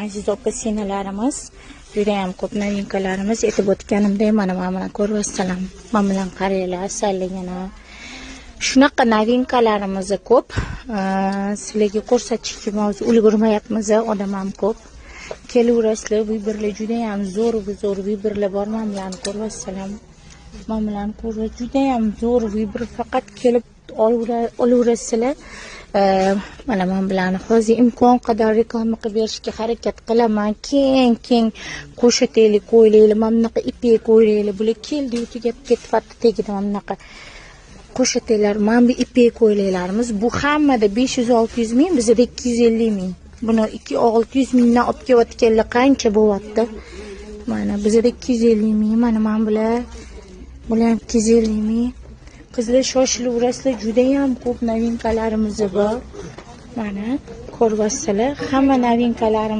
aziz opa-singillarimiz, juda ham ko'p novinkalarimiz aytib o'tganimdek, mana bilan ko'ryapsizlar. Men bilan qaranglar, salligina. Shunaqa novinkalarimiz ko'p. Sizlarga ko'rsatishga hozir ulgurmayapmiz, odam ham ko'p. Kelaverasizlar, bu birlar juda ham zo'r birlar bor, men bilan ko'ryapsizlar. Men bilan ko'ra juda ham zo'r bir faqat kelib olaverasizlar. Mana men bilan hozir imkon qadar reklama qilib berishga harakat qilaman. Keng qo'shataylik, qo'ylaylik, mana bunaqa ipek qo'ylaylik. Bular keldi, tugab ketibdi tegida mana bunaqa qo'shataylar, mana bu ipek qo'ylaylarimiz. Bu hammada 500-600 ming, bizda 250 ming. Buni 200-600 mingdan olib kelayotganlar qancha bo'lyapti? Mana bizda 250 ming, mana bular ham 250 ming. Qizlar shoshilaverasizlar, juda ham ko'p novinkalarimiz bor. Mana ko'ryapsizlar, hamma novinkalarimiz